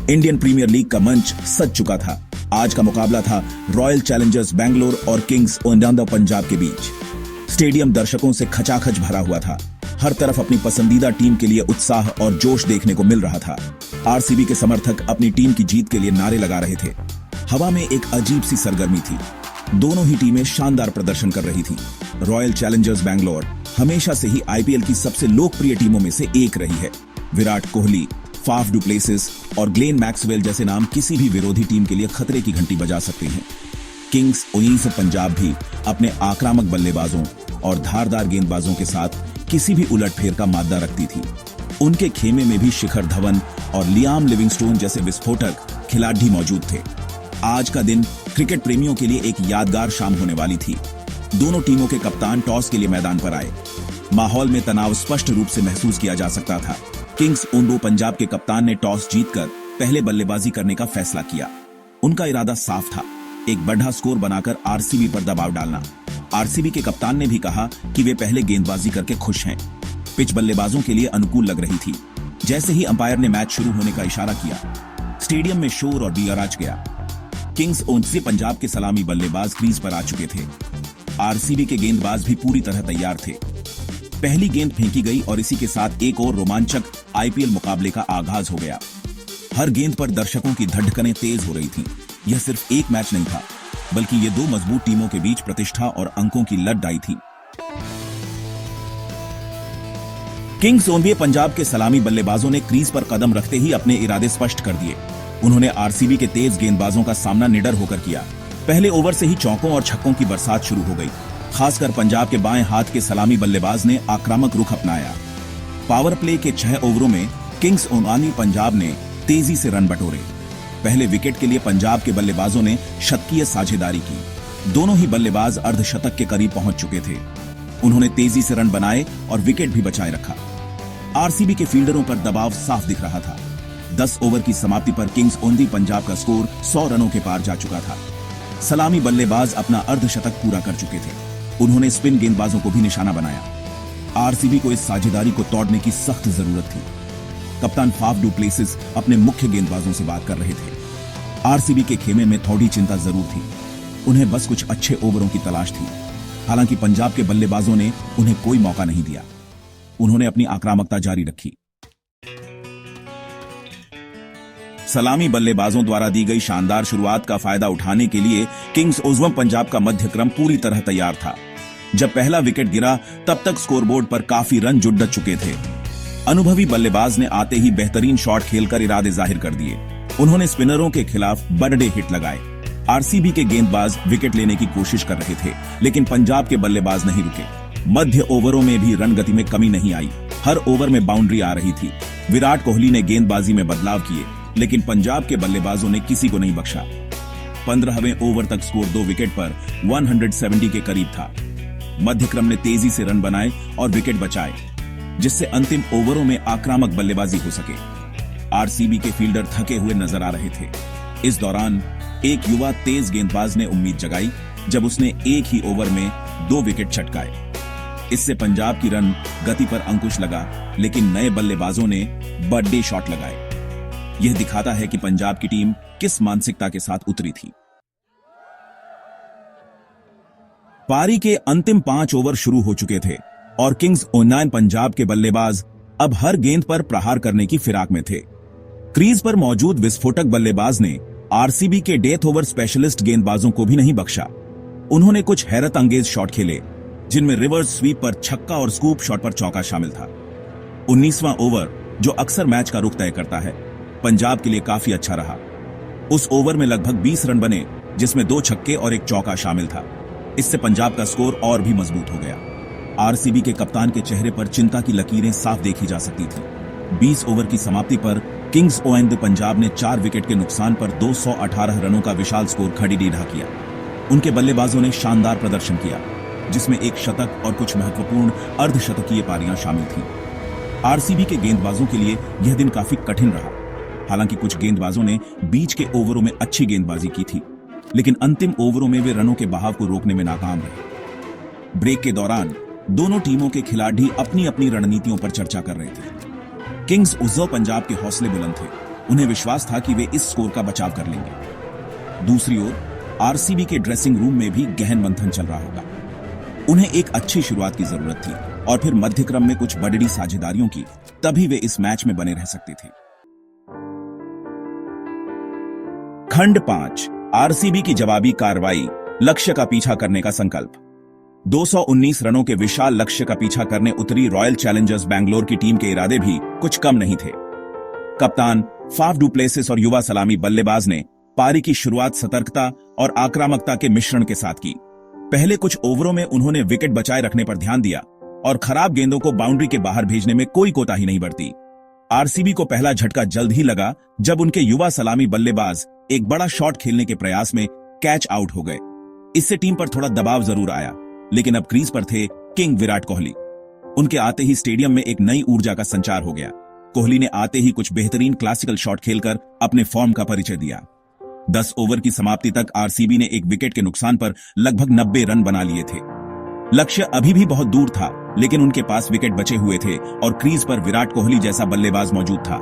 Indian premiere league का मंच सज चुका था। आज का मुकाबला था रॉयल चैलेंजर्स बैंगलोर और किंग्स ओनिडा पंजाब के बीच। स्टेडियम दर्शकों से खचाखच भरा हुआ था। हर तरफ अपनी पसंदीदा टीम के लिए उत्साह और जोश देखने को मिल रहा था। आरसीबी के समर्थक अपनी टीम की जीत के लिए नारे लगा रहे थे। हवा में एक अजीब सी सरगर्मी थी। दोनों ही टीमें शानदार प्रदर्शन कर रही थी। रॉयल चैलेंजर्स बैंगलोर हमेशा से ही आईपीएल की सबसे लोकप्रिय टीमों में से एक रही है। Virat Kohli, Faf du Plessis और ग्लेन मैक्सवेल जैसे नाम किसी भी विरोधी टीम के लिए खतरे की घंटी बजा सकते हैं। किंग्स ओनिडा पंजाब भी अपने आक्रामक बल्लेबाजों और धारदार गेंदबाजों के साथ किसी भी उलटफेर का मादा रखती थी। उनके खेमे में भी शिखर धवन और लियाम लिविंगस्टोन जैसे विस्फोटक खिलाड़ी मौजूद थे। आज का दिन क्रिकेट प्रेमियों के लिए एक यादगार शाम होने वाली थी। दोनों टीमों के कप्तान टॉस के लिए मैदान पर आए। माहौल में तनाव स्पष्ट रूप से महसूस किया जा सकता था। किंग्स ओनिडा पंजाब के कप्तान ने टॉस जीतकर पहले बल्लेबाजी करने का फैसला किया। उनका इरादा साफ था, एक बढ़ा स्कोर बनाकर आरसीबी पर दबाव डालना। आरसीबी के कप्तान ने भी कहा कि वे पहले गेंदबाजी करके खुश हैं। पिच बल्लेबाजों के लिए अनुकूल लग रही थी। जैसे ही अंपायर ने मैच शुरू होने का इशारा किया, स्टेडियम में शोर और गड़गड़ाहट गया। किंग्स ओनिडा पंजाब के सलामी बल्लेबाज क्रीज पर आ चुके थे। आरसीबी के गेंदबाज भी पूरी तरह तैयार थे। पहली गेंद फेंकी गई और इसी के साथ एक और रोमांचक आईपीएल मुकाबले का आगाज हो गया। हर गेंद पर दर्शकों की धड़कनें तेज हो रही थीं। यह सिर्फ एक मैच नहीं था, बल्कि ये दो मजबूत टीमों के बीच प्रतिष्ठा और अंकों की लड़ाई थी। किंग्स ओनिडा पंजाब के सलामी बल्लेबाजों ने क्रीज पर कदम रखते ही अपने इरादे स्पष्ट कर दिए। उन्होंने आरसीबी के तेज गेंदबाजों का सामना निडर होकर किया। पहले ओवर से ही चौकों और छक्कों की बरसात शुरू हो गई। खासकर पंजाब के बाएं हाथ के सलामी बल्लेबाज ने आक्रामक रुख अपनाया। पावर प्ले के 6 ओवरों में किंग्स ओनिडा पंजाब ने तेजी से रन बटोरे। पहले विकेट के लिए पंजाब के बल्लेबाजों ने शतकीय साझेदारी की। दोनों ही बल्लेबाज अर्धशतक के करीब पहुंच चुके थे। उन्होंने तेजी से रन बनाए और विकेट भी बचाए रखा। आरसीबी के फील्डरों पर दबाव साफ दिख रहा था। 10 ओवर की समाप्ति पर किंग्स ओनिडा पंजाब का स्कोर 100 रनों के पार जा चुका था। सलामी बल्लेबाज अपना अर्धशतक पूरा कर चुके थे। उन्होंने स्पिन गेंदबाजों को भी निशाना बनाया। आरसीबी को इस साझेदारी को तोड़ने की सख्त जरूरत थी। कप्तान फाफ डू प्लेसिस अपने मुख्य गेंदबाजों से बात कर रहे थे। आरसीबी के खेमे में थोड़ी चिंता जरूर थी। उन्हें बस कुछ अच्छे ओवरों की तलाश थी। हालांकि पंजाब के बल्लेबाजों ने उन्हें कोई मौका नहीं दिया। उन्होंने अपनी आक्रामकता जारी रखी। सलामी बल्लेबाजों द्वारा दी गई शानदार शुरुआत का फायदा उठाने के लिए किंग्स ओनिडा पंजाब का मध्यक्रम पूरी तरह तैयार था। जब पहला विकेट गिरा, तब तक स्कोरबोर्ड पर काफी रन जुट चुके थे। अनुभवी बल्लेबाज ने आते ही बेहतरीन शॉट खेलकर इरादे जाहिर कर दिए। उन्होंने स्पिनरों के खिलाफ बड़े हिट लगाए। आरसीबी के गेंदबाज विकेट लेने की कोशिश कर रहे थे, लेकिन पंजाब के बल्लेबाज नहीं रुके। मध्य ओवरों में भी रन गति में कमी नहीं आई। हर ओवर में बाउंड्री आ रही थी। विराट कोहली ने गेंदबाजी में बदलाव किए, लेकिन पंजाब के बल्लेबाजों ने किसी को नहीं बख्शा। 15वें ओवर तक स्कोर 2 विकेट पर 170 के करीब था। मध्यक्रम ने तेजी से रन बनाए और विकेट बचाए, जिससे अंतिम ओवरों में आक्रामक बल्लेबाजी हो सके। आरसीबी के फील्डर थके हुए नजर आ रहे थे। इस दौरान एक युवा तेज गेंदबाज ने उम्मीद जगाई, जब उसने एक ही ओवर में 2 विकेट छटकाए। इससे पंजाब की रन गति पर अंकुश लगा, लेकिन नए बल्लेबाजों ने बड़े शॉट लगाए। यह दिखाता है कि पंजाब की टीम किस मानसिकता के साथ उतरी थी। पारी के अंतिम 5 ओवर शुरू हो चुके थे और किंग्स ओनिडा पंजाब के बल्लेबाज अब हर गेंद पर प्रहार करने की फिराक में थे। क्रीज पर मौजूद विस्फोटक बल्लेबाज ने आरसीबी के डेथ ओवर स्पेशलिस्ट गेंदबाजों को भी नहीं बख्शा। उन्होंने कुछ हैरत अंगेज शॉट खेले, जिनमें रिवर्स स्वीप पर छक्का और स्कूप शॉट पर चौका शामिल था। 19वां ओवर, जो अक्सर मैच का रुख तय करता है, पंजाब के लिए काफी अच्छा रहा। उस ओवर में लगभग 20 रन बने, जिसमें 2 छक्के और एक चौका शामिल था। इससे पंजाब का स्कोर और भी मजबूत हो गया। आरसीबी के कप्तान के चेहरे पर चिंता की लकीरें साफ देखी जा सकती थी। 20 ओवर की समाप्ति पर किंग्स ओनिडा पंजाब ने 4 विकेट के नुकसान पर 218 रनों का विशाल स्कोर खड़ी-ढीढ़ा किया। उनके बल्लेबाजों ने शानदार प्रदर्शन किया, जिसमें एक शतक और कुछ महत्वपूर्ण अर्धशतकीय पारियां शामिल थीं। आरसीबी के गेंदबाजों के लिए यह दिन काफी कठिन रहा। हालांकि कुछ गेंदबाजों ने बीच के ओवरों में अच्छी गेंदबाजी की थी, लेकिन अंतिम ओवरों में वे रनों के बहाव को रोकने में नाकाम रहे। ब्रेक के दौरान दोनों टीमों के खिलाड़ी अपनी अपनी रणनीतियों पर चर्चा कर रहे थे। किंग्स ओनिडा पंजाब के हौसले बुलंद थे। उन्हें विश्वास था कि वे इस स्कोर का बचाव कर लेंगे। दूसरी ओर आरसीबी के ड्रेसिंग रूम में भी गहन मंथन चल रहा होगा। उन्हें एक अच्छी शुरुआत की जरूरत थी और फिर मध्य क्रम में कुछ बड़ी साझेदारियों की, तभी वे इस मैच में बने रह सकते थे। खंड 5, आरसीबी की जवाबी कार्रवाई, लक्ष्य का पीछा करने का संकल्प। 219 रनों के विशाल लक्ष्य का पीछा करने उतरी रॉयल चैलेंजर्स बैंगलोर की टीम के इरादे भी कुछ कम नहीं थे। कप्तान फाफ डू प्लेसिस और युवा सलामी बल्लेबाज ने पारी की शुरुआत सतर्कता और आक्रामकता के मिश्रण के साथ की। पहले कुछ ओवरों में उन्होंने विकेट बचाए रखने पर ध्यान दिया और खराब गेंदों को बाउंड्री के बाहर भेजने में कोई कोताही नहीं बरती। आरसीबी को पहला झटका जल्द ही लगा जब उनके युवा सलामी बल्लेबाज एक बड़ा शॉट खेलने के प्रयास में कैच आउट हो गए। इससे टीम पर थोड़ा दबाव जरूर आया, लेकिन अब क्रीज पर थे किंग विराट कोहली। उनके आते ही स्टेडियम में एक नई ऊर्जा का संचार हो गया। कोहली ने आते ही कुछ बेहतरीन क्लासिकल शॉट खेलकर अपने फॉर्म का परिचय दिया। 10 ओवर की समाप्ति तक आरसीबी ने एक विकेट के नुकसान पर लगभग 90 रन बना लिए थे। लक्ष्य अभी भी बहुत दूर था, लेकिन उनके पास विकेट बचे हुए थे और क्रीज पर विराट कोहली जैसा बल्लेबाज मौजूद था।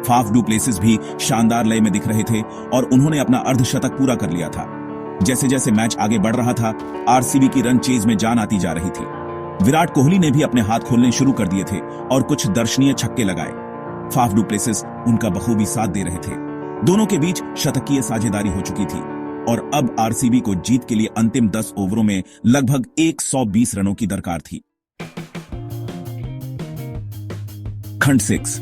फाफ डू प्लेसिस भी शानदार लय में दिख रहे थे और उन्होंने अपना अर्धशतक पूरा कर लिया था। जैसे जैसे मैच आगे बढ़ रहा था, आरसीबी की रन चेज में जान आती जा रही थी। विराट कोहली ने भी अपने हाथ खोलने शुरू कर दिए थे और कुछ दर्शनीय छक्के लगाए। फाफ डू प्लेसिस उनका बखूबी साथ दे रहे थे। दोनों के बीच शतकीय साझेदारी हो चुकी थी और अब आरसीबी को जीत के लिए अंतिम 10 ओवरों में लगभग 120 रनों की दरकार थी। खंड 6,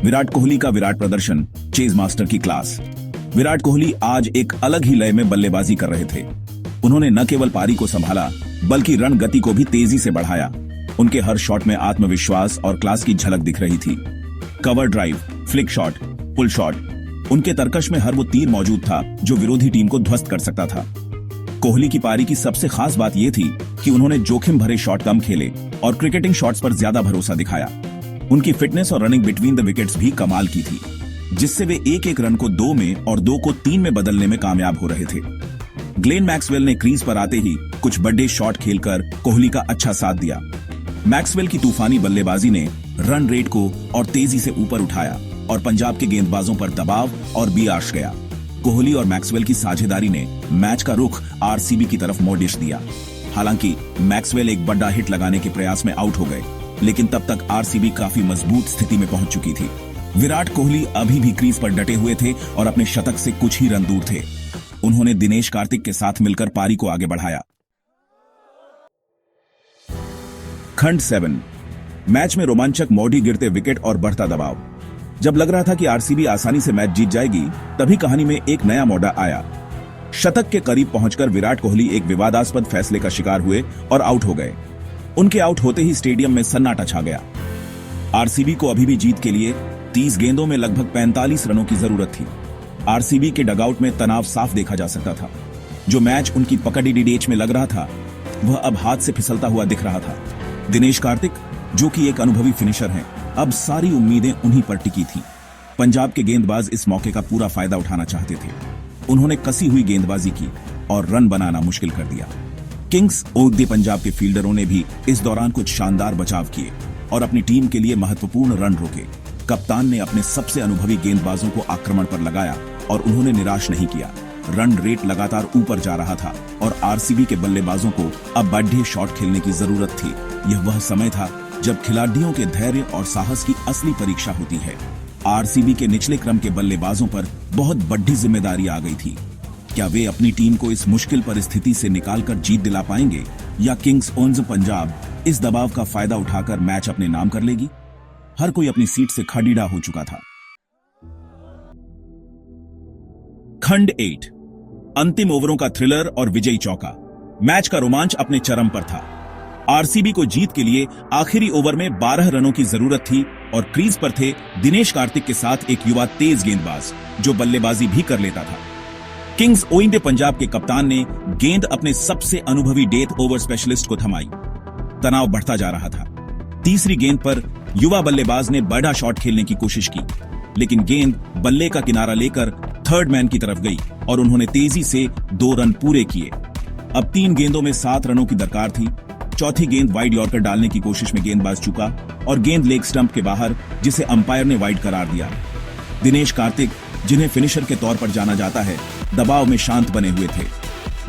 विराट कोहली का विराट प्रदर्शन, चेज मास्टर की क्लास। विराट कोहली आज एक अलग ही लय में बल्लेबाजी कर रहे थे। उन्होंने न केवल पारी को संभाला, बल्कि रन गति को भी तेजी से बढ़ाया। उनके हर शॉट में आत्मविश्वास और क्लास की झलक दिख रही थी। Cover drive, flick shot, pull shot, उनके तरकश में हर वो तीर मौजूद था जो विरोधी टीम को ध्वस्त कर सकता था। कोहली की पारी की सबसे खास बात यह थी कि उन्होंने जोखिम भरे शॉट कम खेले और क्रिकेटिंग शॉट्स पर ज्यादा भरोसा दिखाया। उनकी फिटनेस और रनिंग बिटवीन द विकेट्स भी कमाल की थी, जिससे वे एक रन को 2 में और 2 को 3 में बदलने में कामयाब हो रहे थे। ग्लेन मैक्सवेल ने क्रीज पर आते ही कुछ बड़े शॉट खेलकर कोहली का अच्छा साथ दिया। मैक्सवेल की तूफानी बल्लेबाजी ने रन रेट को और तेजी से ऊपर उठाया और पंजाब के गेंदबाजों पर दबाव और बियाश गया। कोहली और मैक्सवेल की साझेदारी ने मैच का रुख आरसीबी की तरफ मोड़ दिया। हालांकि मैक्सवेल एक बड़ा हिट लगाने के प्रयास में आउट हो गए, लेकिन तब तक आरसीबी काफी मजबूत स्थिति में पहुंच चुकी थी। विराट कोहली अभी भी क्रीज पर डटे हुए थे और अपने शतक से कुछ ही रन दूर थे। उन्होंने दिनेश कार्तिक के साथ मिलकर पारी को आगे बढ़ाया। खंड 7, मैच में रोमांचक मोड़ी गिरते विकेट और बढ़ता दबाव। जब लग रहा था कि आरसीबी आसानी से मैच जीत जाएगी, तभी कहानी में एक नया मोड़ा आया। शतक के करीब पहुंचकर विराट कोहली एक विवादास्पद फैसले का शिकार हुए और आउट हो गए। उनके आउट होते ही स्टेडियम में सन्नाटा छा गया। आरसीबी को अभी भी जीत के लिए 30 गेंदों में लगभग 45 रनों की जरूरत थी। आरसीबी के डगआउट में तनाव साफ देखा जा सकता था। जो मैच उनकी पकड़ी डीडीएच में लग रहा था, वह अब हाथ से फिसलता हुआ दिख रहा था। दिनेश कार्तिक, जो कि एक अनुभवी फिनिशर हैं, अब सारी उम्मीदें उन्हीं पर टिकी थी। पंजाब के गेंदबाज इस मौके का पूरा फायदा उठाना चाहते थे। उन्होंने कसी हुई गेंदबाजी की और रन बनाना मुश्किल कर दिया। किंग्स ओहदे पंजाब के फील्डरों ने भी इस दौरान कुछ शानदार बचाव किए और अपनी टीम के लिए महत्वपूर्ण रन रोके। कप्तान ने अपने सबसे अनुभवी गेंदबाजों को आक्रमण पर लगाया और उन्होंने निराश नहीं किया। रन रेट लगातार ऊपर जा रहा था और आरसीबी के बल्लेबाजों को अब बढ़े शॉट खेलने की जरूरत थी। यह वह समय था जब खिलाड़ियों के धैर्य और साहस की असली परीक्षा होती है। आरसीबी के निचले क्रम के बल्लेबाजों पर बहुत बड़ी जिम्मेदारी आ गई थी। क्या वे अपनी टीम को इस मुश्किल परिस्थिति से निकालकर जीत दिला पाएंगे या किंग्स ओन्स पंजाब इस दबाव का फायदा उठाकर मैच अपने नाम कर लेगी? हर कोई अपनी सीट से खड़ीड़ा हो चुका था। खंड 8, अंतिम ओवरों का थ्रिलर और विजयी चौका। मैच का रोमांच अपने चरम पर था। आरसीबी को जीत के लिए आखिरी ओवर में 12 रनों की जरूरत थी और क्रीज पर थे दिनेश कार्तिक के साथ एक युवा तेज गेंदबाज जो बल्लेबाजी भी कर लेता था। किंग्स ओइंडे पंजाब के कप्तान ने गेंद अपने सबसे अनुभवी डेथ ओवर स्पेशलिस्ट को थमाई। तनाव बढ़ता जा रहा था। तीसरी गेंद पर युवा बल्लेबाज ने बड़ा शॉट खेलने की कोशिश की, लेकिन गेंद बल्ले का किनारा लेकर थर्ड मैन की तरफ गई और उन्होंने तेजी से 2 रन पूरे किए। अब 3 गेंदों में 7 रनों की दरकार थी। चौथी गेंद वाइड यॉर्कर डालने की कोशिश में गेंदबाज चूका और गेंद लेग स्टंप के बाहर, जिसे अंपायर ने वाइड करार दिया। दिनेश कार्तिक, जिन्हें फिनिशर के तौर पर जाना जाता है, दबाव में शांत बने हुए थे।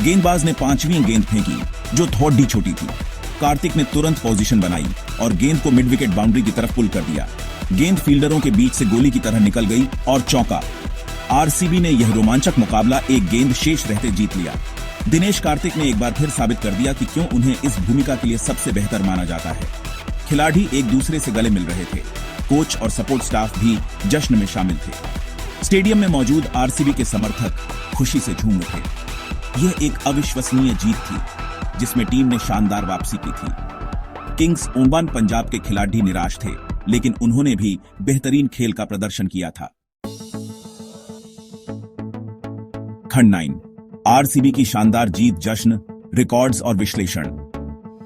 गेंदबाज ने 5वीं गेंद फेंकी जो थोड़ी छोटी थी। कार्तिक ने तुरंत पोजीशन बनाई और गेंद को मिड विकेट बाउंड्री की तरफ पुल कर दिया। गेंद फील्डरों के बीच से गोली की तरह निकल गई और चौका। आरसीबी ने यह रोमांचक मुकाबला एक गेंद शेष रहते जीत लिया। दिनेश कार्तिक ने एक बार फिर साबित कर दिया कि क्यों उन्हें इस भूमिका के लिए सबसे बेहतर माना जाता है। खिलाड़ी एक दूसरे से गले मिल रहे थे। कोच और सपोर्ट स्टाफ भी जश्न में शामिल थे। स्टेडियम में मौजूद आरसीबी के समर्थक खुशी से झूम उठे। यह एक अविश्वसनीय जीत थी जिसमें टीम ने शानदार वापसी की थी। किंग्स 11 पंजाब के खिलाड़ी निराश थे, लेकिन उन्होंने भी बेहतरीन खेल का प्रदर्शन किया था। खंड 9, आरसीबी की शानदार जीत, जश्न, रिकॉर्ड्स और विश्लेषण।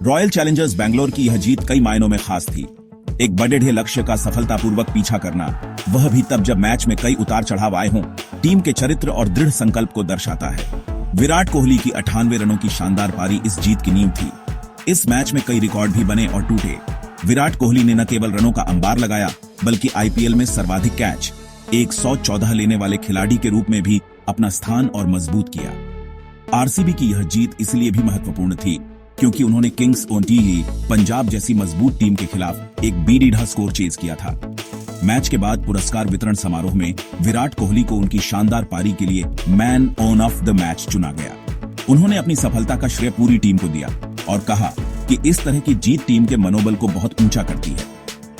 रॉयल चैलेंजर्स बैंगलोर की यह जीत कई मायनों में खास थी। एक बड़े लक्ष्य का सफलतापूर्वक पीछा करना, वह भी तब जब मैच में कई उतार चढ़ाव आए हों, टीम के चरित्र और दृढ़ संकल्प को दर्शाता है। विराट कोहली की 98 रनों की शानदार पारी इस जीत की नींव थी। इस मैच में कई रिकॉर्ड भी बने और टूटे। विराट कोहली ने न केवल रनों का अंबार लगाया, बल्कि आईपीएल में सर्वाधिक कैच 114 लेने वाले खिलाड़ी के रूप में भी अपना स्थान और मजबूत किया। आरसीबी की यह जीत इसलिए भी महत्वपूर्ण थी क्योंकि उन्होंने किंग्स 11 पंजाब जैसी मजबूत टीम के खिलाफ एक बीढ़ा स्कोर चेज किया था। मैच के बाद पुरस्कार वितरण समारोह में विराट कोहली को उनकी शानदार पारी के लिए मैन ऑफ द मैच चुना गया। उन्होंने अपनी सफलता का श्रेय पूरी टीम को दिया और कहा कि इस तरह की जीत टीम के मनोबल को बहुत ऊंचा करती है।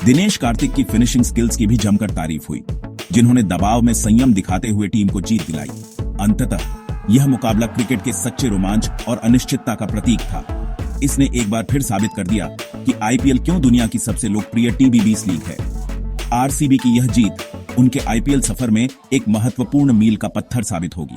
दिनेश कार्तिक की फिनिशिंग स्किल्स की भी जमकर तारीफ हुई, जिन्होंने दबाव में संयम दिखाते हुए टीम को जीत दिलाई। अंततः यह मुकाबला क्रिकेट के सच्चे रोमांच और अनिश्चितता का प्रतीक था। इसने एक बार फिर साबित कर दिया कि आईपीएल क्यों दुनिया की सबसे लोकप्रिय टी20 लीग है। आरसीबी की यह जीत उनके आईपीएल सफर में एक महत्वपूर्ण मील का पत्थर साबित होगी।